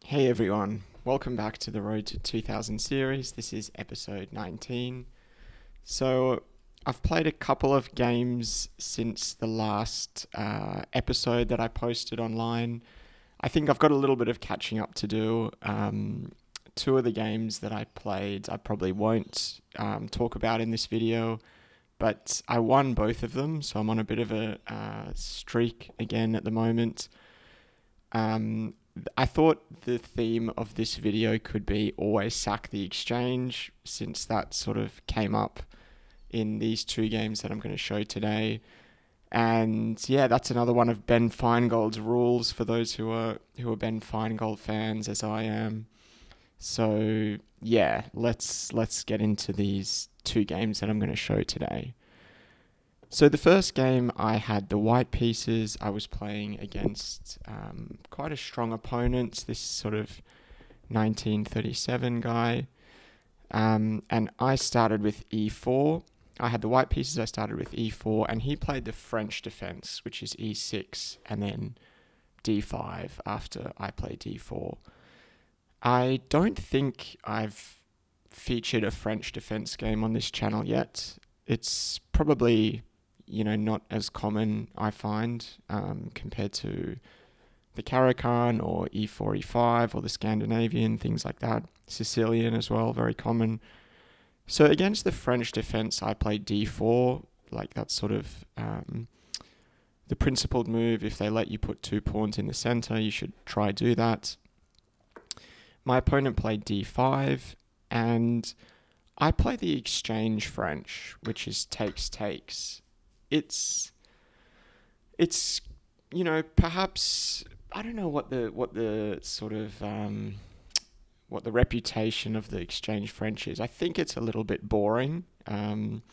Hey everyone, welcome back to the Road to 2000 series. This is episode 19. So, I've played a couple of games since the last episode that I posted online. I think I've got a little bit of catching up to do. Two of the games that I played, I probably won't talk about in this video, but I won both of them, so I'm on a bit of a streak again at the moment. Um, I thought the theme of this video could be always sack the exchange, since that sort of came up in these two games that I'm going to show today. And yeah, that's another one of Ben Feingold's rules for those who are Ben Feingold fans, as I am. So yeah, let's get into these two games that I'm going to show today. So the first game, I had the white pieces. I was playing against quite a strong opponent, this sort of 1937 guy. And I started with e4. I had the white pieces, I started with e4, and he played the French defense, which is e6, and then d5 after I played d4. I don't think I've featured a French defense game on this channel yet. It's probably not as common, I find, compared to the Caro-Kann or E4, E5 or the Scandinavian, things like that. Sicilian as well, very common. So against the French defense, I played D4, like that's sort of the principled move. If they let you put two pawns in the center, you should try do that. My opponent played D5, and I play the exchange French, which is takes takes. It's perhaps I don't know what the sort of what the reputation of the exchange French is. I think it's a little bit boring. You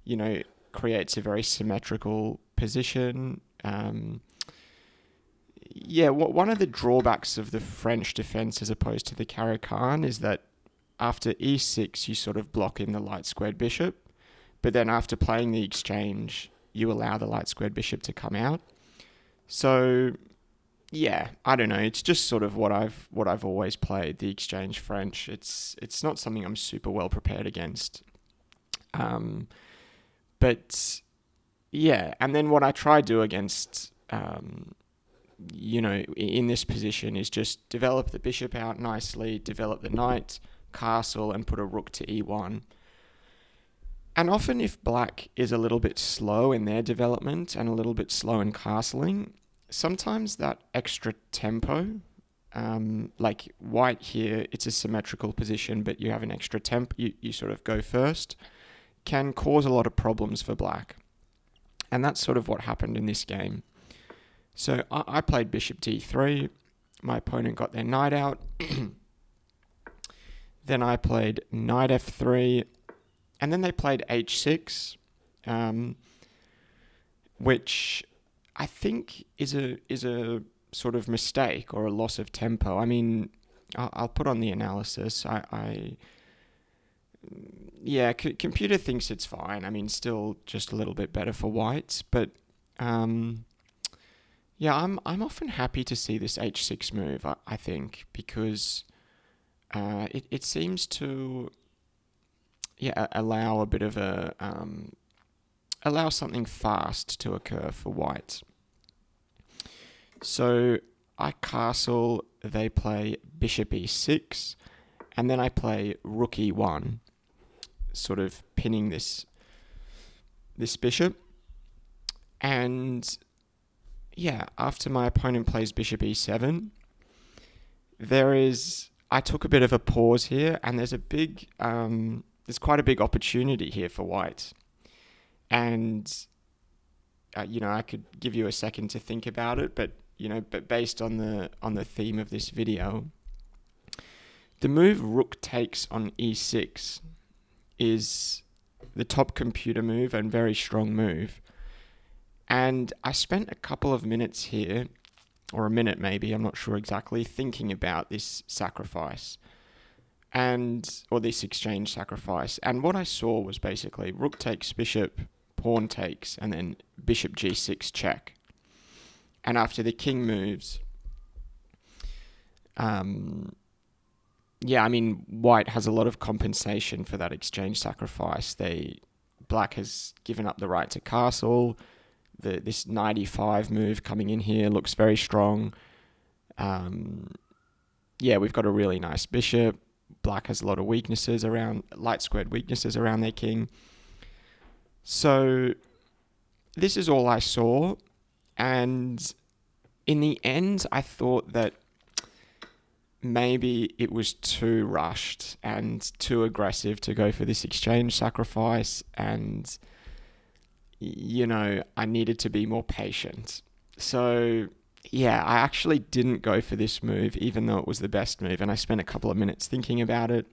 know, creates a very symmetrical position. Yeah, one of the drawbacks of the French defense as opposed to the Caro-Kann is that after e6 you sort of block in the light squared bishop, but then after playing the exchange you allow the light squared bishop to come out. So yeah, I don't know. It's just sort of what I've always played, the exchange French. It's not something I'm super well prepared against. Um, but yeah, and then what I try to do against in this position is just develop the bishop out nicely, develop the knight, castle, and put a rook to e1. And often, if black is a little bit slow in their development and a little bit slow in castling, sometimes that extra tempo, like white here, it's a symmetrical position, but you have an extra tempo, you sort of go first, can cause a lot of problems for black. And that's sort of what happened in this game. So I played bishop d3, my opponent got their knight out, then I played knight f3, and then they played h6, which I think is a sort of mistake or a loss of tempo. I mean, I'll put on the analysis. Yeah, computer thinks it's fine. I mean, still just a little bit better for whites, but yeah, I'm often happy to see this h6 move. I think because it seems to allow a bit of a allow something fast to occur for white. So I castle, they play bishop e6, and then I play rook e1, sort of pinning this bishop. And yeah, after my opponent plays bishop e7, I took a bit of a pause here, and there's quite a big opportunity here for white. And I could give you a second to think about it, but based on the theme of this video, the move rook takes on e6 is the top computer move and very strong move. And I spent a couple of minutes here, or a minute maybe, I'm not sure exactly, thinking about this sacrifice or this exchange sacrifice. And what I saw was basically rook takes bishop, pawn takes, and then bishop g6 check. And after the king moves, Yeah, I mean, white has a lot of compensation for that exchange sacrifice. Black has given up the right to castle. This knight e5 move coming in here looks very strong. Yeah, we've got a really nice bishop. Black has a lot of light squared weaknesses around their king. So this is all I saw. And in the end, I thought that maybe it was too rushed and too aggressive to go for this exchange sacrifice. And, I needed to be more patient. So, yeah, I actually didn't go for this move, even though it was the best move. And I spent a couple of minutes thinking about it.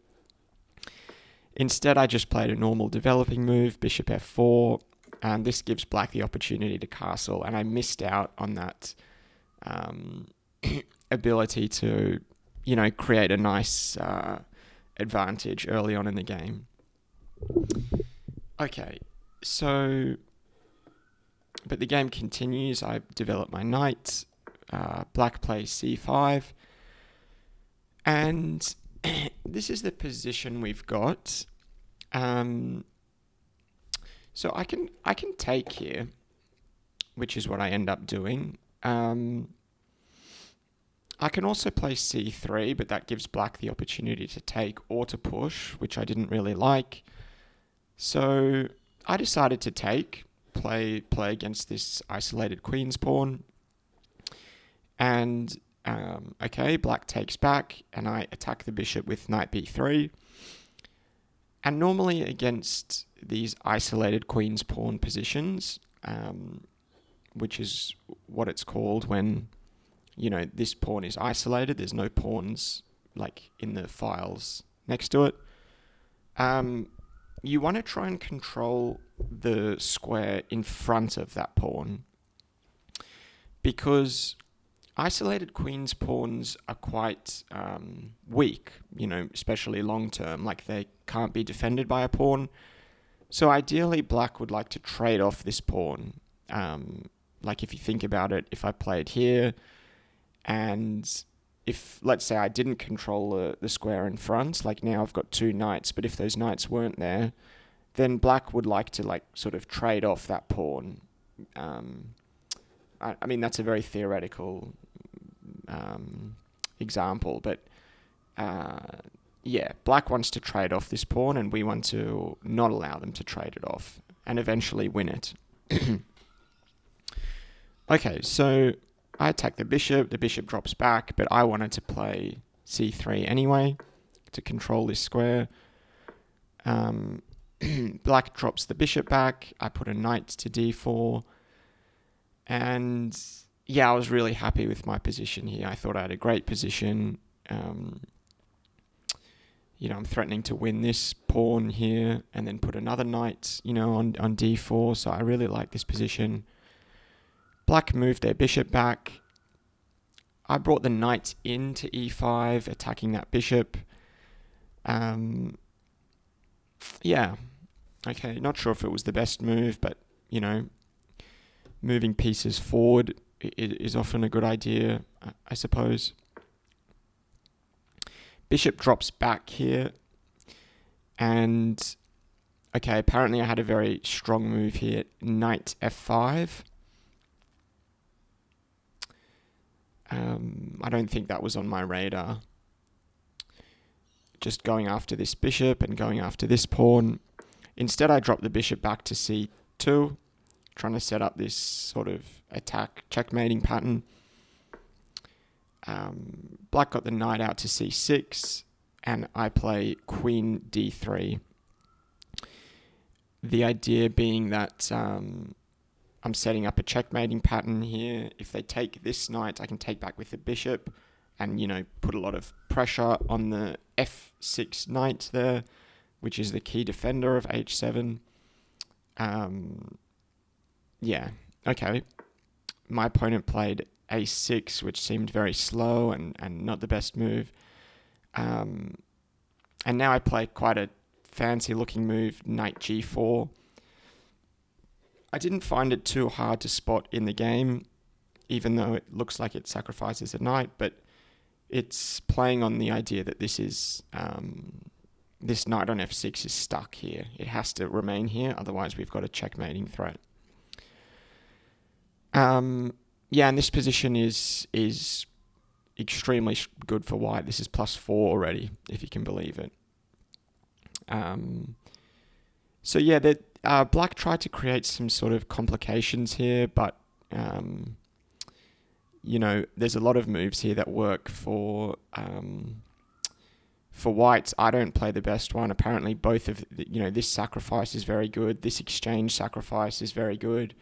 Instead, I just played a normal developing move, bishop f4. And this gives black the opportunity to castle. And I missed out on that ability to, create a nice advantage early on in the game. Okay, so, but the game continues. I develop my knight. Black plays c5. And this is the position we've got. So I can take here, which is what I end up doing. I can also play c3, but that gives black the opportunity to take or to push, which I didn't really like. So I decided to play against this isolated queen's pawn. And, okay, black takes back, and I attack the bishop with knight b3. And normally against these isolated queen's pawn positions, which is what it's called when, this pawn is isolated, there's no pawns like in the files next to it. You want to try and control the square in front of that pawn, because isolated queen's pawns are quite weak, especially long term, like they can't be defended by a pawn. So ideally, black would like to trade off this pawn. Like if you think about it, if I played here, and if, let's say, I didn't control the square in front, like now I've got two knights, but if those knights weren't there, then black would like to sort of trade off that pawn. I mean, that's a very theoretical example, but yeah, black wants to trade off this pawn, and we want to not allow them to trade it off and eventually win it. Okay, so I attack the bishop drops back, but I wanted to play c3 anyway to control this square. Black drops the bishop back, I put a knight to d4, and yeah, I was really happy with my position here. I thought I had a great position. I'm threatening to win this pawn here and then put another knight, on d4, so I really like this position. Black moved their bishop back. I brought the knight into e5, attacking that bishop. Yeah, okay, not sure if it was the best move, but, moving pieces forward is often a good idea, I suppose. Bishop drops back here. And, okay, apparently I had a very strong move here. Knight f5. I don't think that was on my radar. Just going after this bishop and going after this pawn. Instead, I dropped the bishop back to c2, trying to set up this sort of attack checkmating pattern. Black got the knight out to c6, and I play queen d3. The idea being that I'm setting up a checkmating pattern here. If they take this knight, I can take back with the bishop and, put a lot of pressure on the f6 knight there, which is the key defender of h7. Yeah, okay. My opponent played a6, which seemed very slow and not the best move. And now I play quite a fancy-looking move, knight g4. I didn't find it too hard to spot in the game, even though it looks like it sacrifices a knight, but it's playing on the idea that this is this knight on f6 is stuck here. It has to remain here, otherwise we've got a checkmating threat. Yeah, and this position is extremely good for white. This is +4 already, if you can believe it. So yeah, black tried to create some sort of complications here, but there's a lot of moves here that work for whites. I don't play the best one. Apparently, both of this sacrifice is very good. This exchange sacrifice is very good.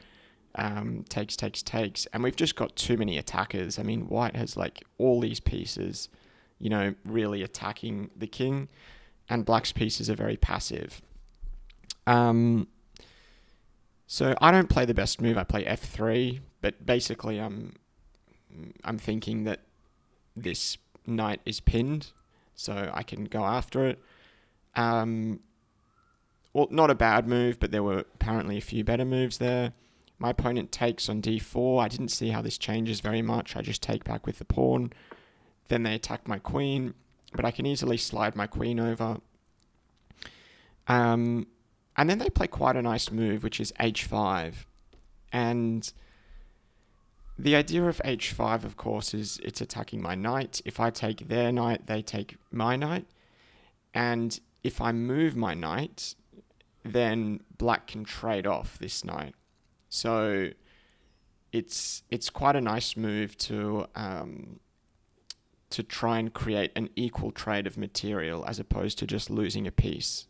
Takes, and we've just got too many attackers. I mean, white has like all these pieces, really attacking the king, and black's pieces are very passive. So I don't play the best move. I play f3, but basically I'm thinking that this knight is pinned, so I can go after it. Well, not a bad move, but there were apparently a few better moves there. My opponent takes on d4. I didn't see how this changes very much. I just take back with the pawn. Then they attack my queen, but I can easily slide my queen over. And then they play quite a nice move, which is h5. And the idea of h5, of course, is it's attacking my knight. If I take their knight, they take my knight. And if I move my knight, then black can trade off this knight. So it's quite a nice move to try and create an equal trade of material as opposed to just losing a piece.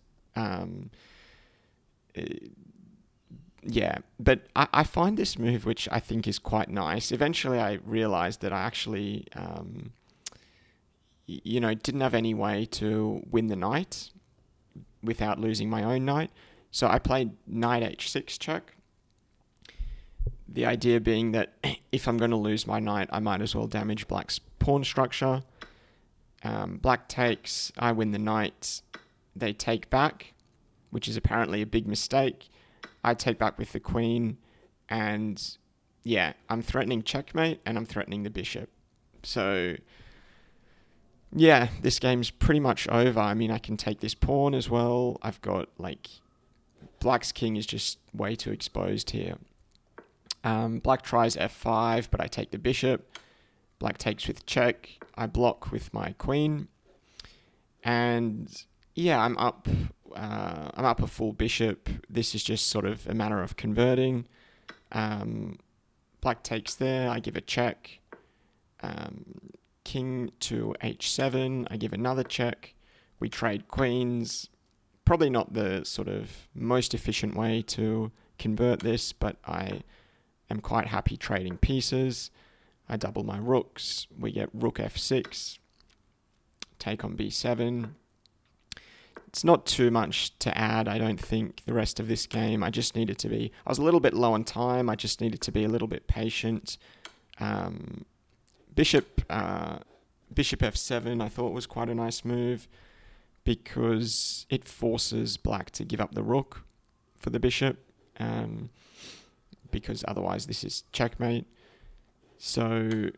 Yeah, but I find this move, which I think is quite nice. Eventually, I realized that I actually, didn't have any way to win the knight without losing my own knight. So I played knight h6 check. The idea being that if I'm going to lose my knight, I might as well damage black's pawn structure. Black takes, I win the knight. They take back, which is apparently a big mistake. I take back with the queen, and yeah, I'm threatening checkmate, and I'm threatening the bishop. So yeah, this game's pretty much over. I mean, I can take this pawn as well. I've got, black's king is just way too exposed here. Black tries f5, but I take the bishop. Black takes with check. I block with my queen. And yeah, I'm up a full bishop. This is just sort of a matter of converting. Black takes there. I give a check. King to h7. I give another check. We trade queens. Probably not the sort of most efficient way to convert this, but I am quite happy trading pieces. I double my rooks. We get rook f6. Take on b7. It's not too much to add, I don't think, the rest of this game. I was a little bit low on time. I just needed to be a little bit patient. Bishop f7 I thought was quite a nice move because it forces black to give up the rook for the bishop, because otherwise this is checkmate. So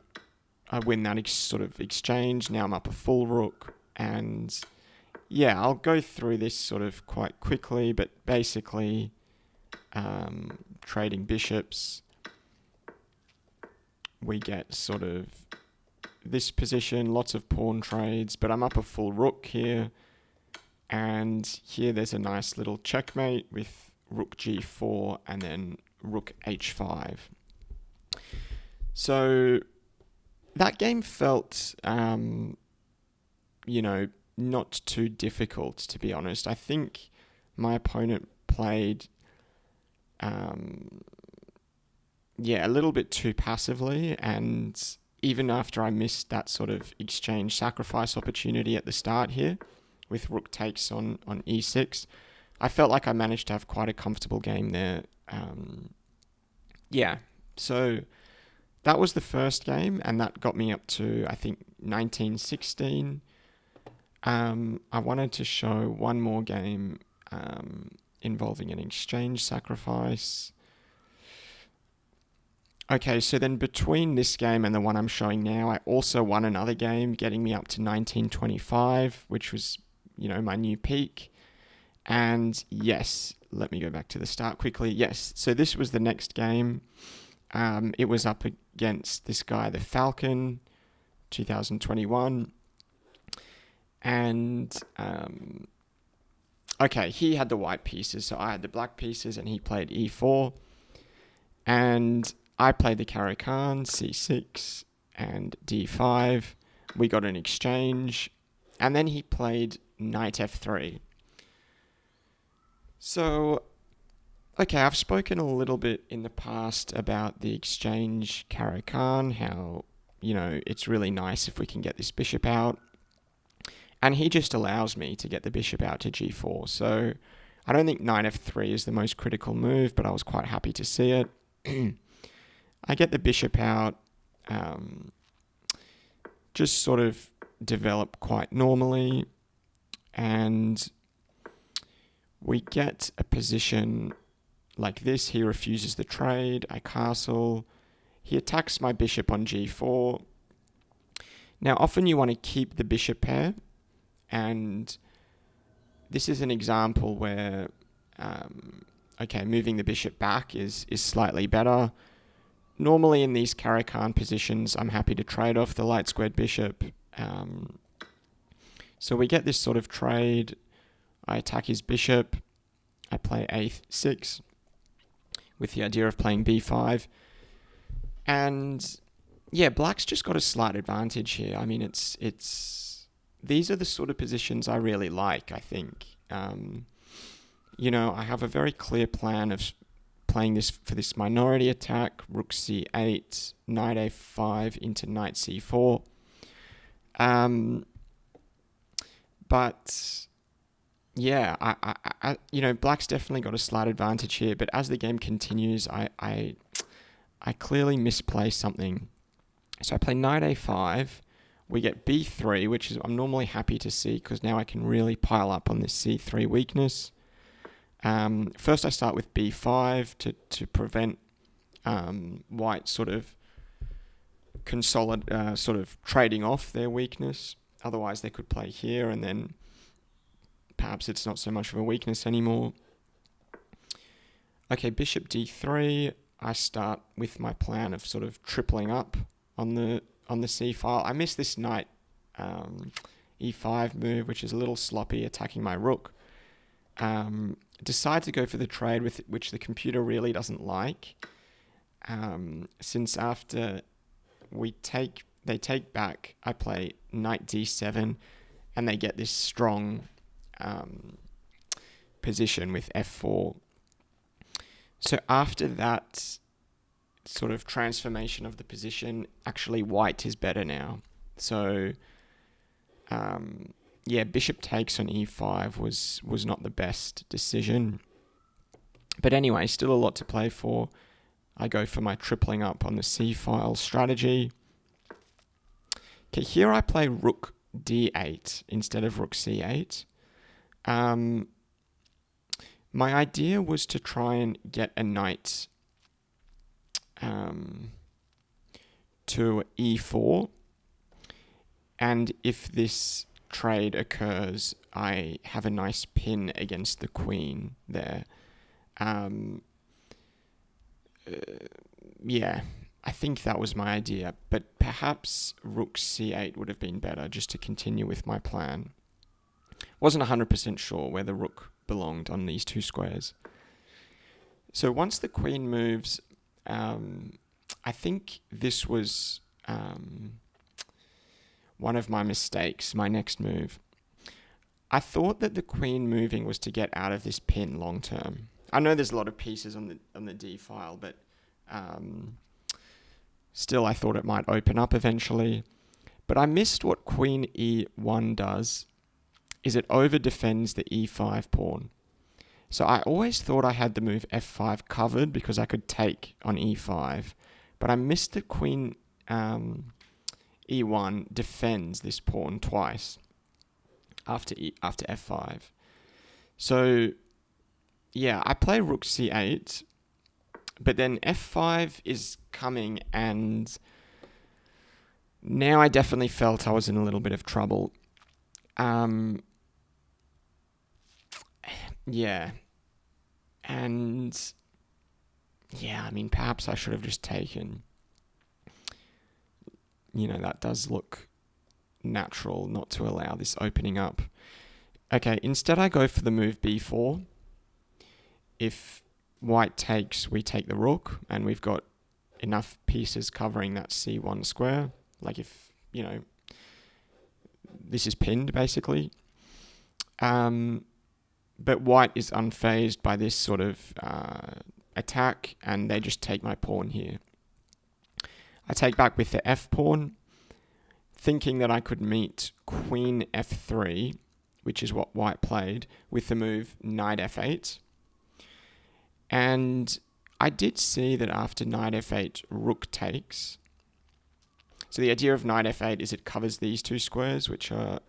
I win that sort of exchange. Now I'm up a full rook, and yeah, I'll go through this sort of quite quickly, but basically trading bishops, we get sort of this position, lots of pawn trades, but I'm up a full rook here, and here there's a nice little checkmate with rook g4 and then rook h5. So that game felt, not too difficult, to be honest. I think my opponent played, a little bit too passively, and even after I missed that sort of exchange sacrifice opportunity at the start here, with rook takes on e6, I felt like I managed to have quite a comfortable game there. So that was the first game, and that got me up to, I think, 1916. I wanted to show one more game involving an exchange sacrifice. Okay, so then between this game and the one I'm showing now, I also won another game, getting me up to 1925, which was, my new peak. And yes, let me go back to the start quickly. Yes, so this was the next game. It was up against this guy, the Falcon, 2021. And, okay, he had the white pieces, so I had the black pieces, and he played e4. And I played the Caro-Kann, c6, and d5. We got an exchange. And then he played knight f3. So, okay, I've spoken a little bit in the past about the exchange Caro-Kann, how, it's really nice if we can get this bishop out. And he just allows me to get the bishop out to g4. So I don't think knight f3 is the most critical move, but I was quite happy to see it. I get the bishop out, just sort of develop quite normally, and we get a position like this. He refuses the trade, I castle, he attacks my bishop on g4. Now often you want to keep the bishop pair, and this is an example where, moving the bishop back is slightly better. Normally in these Caro-Kann positions, I'm happy to trade off the light squared bishop. So we get this sort of trade. I attack his bishop. I play a6 with the idea of playing b5. And yeah, black's just got a slight advantage here. I mean, these are the sort of positions I really like, I think. I have a very clear plan of playing this for this minority attack, rook c8, knight a5 into knight c4. But yeah, black's definitely got a slight advantage here. But as the game continues, I clearly misplay something. So I play knight a5. We get b3, which is I'm normally happy to see because now I can really pile up on this c3 weakness. First I start with b5 to prevent white sort of trading off their weakness. Otherwise they could play here, and then perhaps it's not so much of a weakness anymore. Okay, bishop d3. I start with my plan of sort of tripling up on the c file. I miss this knight e5 move, which is a little sloppy, attacking my rook. Decide to go for the trade, with which the computer really doesn't like, since after they take back, I play knight d7, and they get this strong position with f4. So after that sort of transformation of the position, actually white is better now. So bishop takes on e5 was not the best decision. But anyway, still a lot to play for. I go for my tripling up on the c-file strategy. Okay, here I play rook d8 instead of rook c8. My idea was to try and get a knight to e4, and if this trade occurs, I have a nice pin against the queen there. I think that was my idea, but perhaps rook c8 would have been better, just to continue with my plan. Wasn't 100% sure where the rook belonged on these two squares. So once the queen moves, I think this was one of my mistakes, my next move. I thought that the queen moving was to get out of this pin long term. I know there's a lot of pieces on the d file, but still I thought it might open up eventually. But I missed what queen e1 does, is it over defends the e5 pawn. So I always thought I had the move f5 covered because I could take on e5, but I missed that queen e1 defends this pawn twice after f5. So yeah, I play rook c8, But then f5 is coming, and now I definitely felt I was in a little bit of trouble. Yeah. And yeah, I mean, perhaps I should have just taken. That does look natural not to allow this opening up. Okay, instead I go for the move b4. If white takes, we take the rook, and we've got enough pieces covering that c1 square. Like if, this is pinned, basically. But white is unfazed by this sort of attack, and they just take my pawn here. I take back with the f-pawn, thinking that I could meet queen f3, which is what white played, with the move knight f8. And I did see that after knight f8, rook takes. So the idea of knight f8 is it covers these two squares, which are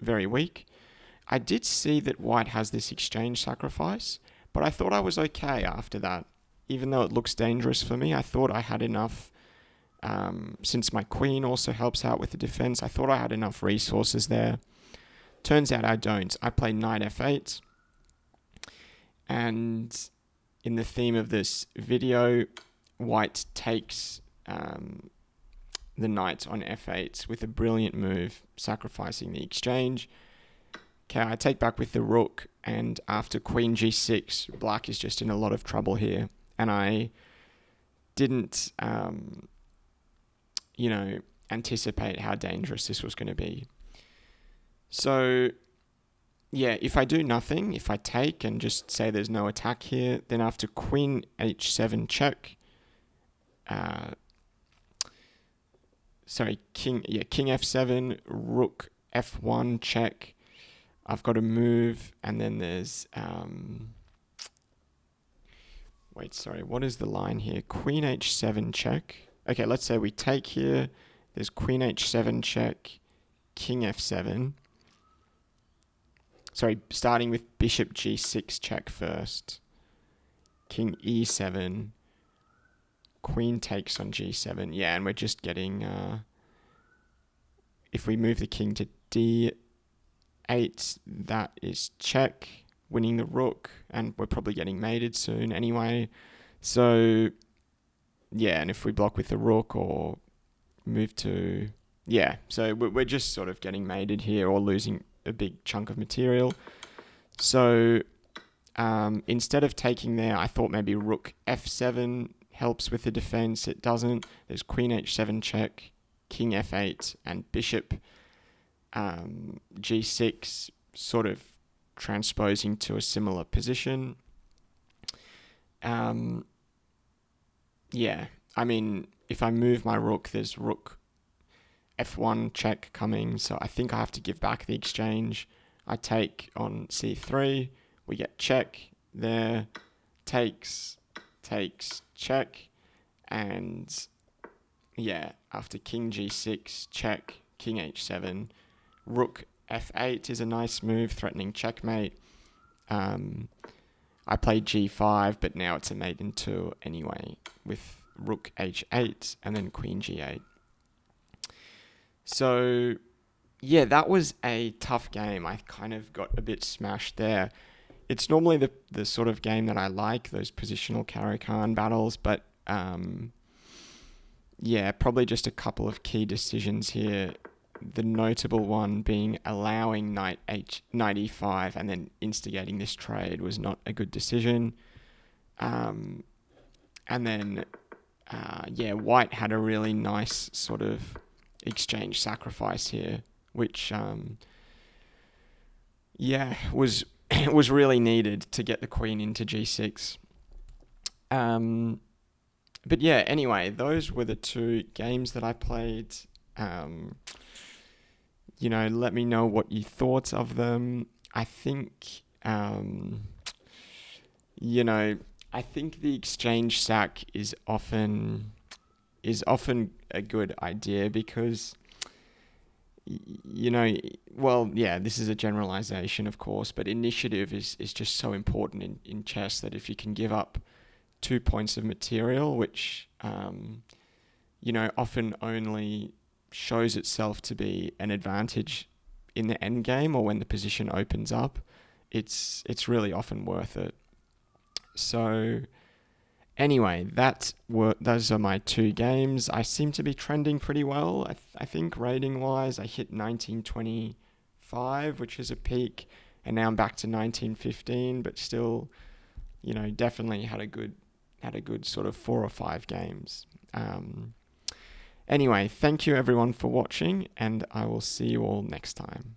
very weak. I did see that white has this exchange sacrifice, but I thought I was okay after that. Even though it looks dangerous for me, I thought I had enough, since my queen also helps out with the defense, I thought I had enough resources there. Turns out I don't. I play knight f8, and in the theme of this video, white takes the knight on f8 with a brilliant move, sacrificing the exchange. Okay, I take back with the rook, and after queen g6, black is just in a lot of trouble here. And I didn't, anticipate how dangerous this was going to be. So, yeah, if I do nothing, if I take and just say there's no attack here, then after queen h7 check, king f7, rook f1 check, I've got to move, and then there's, what is the line here? Queen h7 check. Okay, let's say we take here. There's queen h7 check, king f7. Starting with bishop g6 check first. King e7. Queen takes on g7. Yeah, and we're just getting, if we move the king to d8, that is check, winning the rook, and we're probably getting mated soon anyway. So, yeah, and if we block with the rook or move to... Yeah, so we're just sort of getting mated here or losing a big chunk of material. So, instead of taking there, I thought maybe rook f7 helps with the defense. It doesn't. There's queen h7 check, king f8, and bishop g6, sort of transposing to a similar position. Yeah, I mean, if I move my rook, there's rook f1 check coming, so I think I have to give back the exchange. I take on c3, we get check there, takes, check, and yeah, after king g6, check, king h7, rook f8 is a nice move, threatening checkmate. I played g5, but now it's a mate in 2 anyway, with rook h8 and then queen g8. So, yeah, that was a tough game. I kind of got a bit smashed there. It's normally the sort of game that I like, those positional Caro-Kann battles, but yeah, probably just a couple of key decisions here. The notable one being allowing knight e5 and then instigating this trade was not a good decision. And then, white had a really nice sort of exchange sacrifice here, which, was was really needed to get the queen into g6. But yeah, anyway, those were the 2 games that I played. Let me know what you thought of them. I think, I think the exchange sack is often a good idea because, this is a generalization, of course, but initiative is just so important in chess that if you can give up 2 points of material, which, often only shows itself to be an advantage in the end game or when the position opens up. It's really often worth it. So anyway, those are my 2 games. I seem to be trending pretty well. I think rating-wise, I hit 1925, which is a peak, and now I'm back to 1915, but still, definitely had a good sort of 4 or 5 games. Anyway, thank you everyone for watching, and I will see you all next time.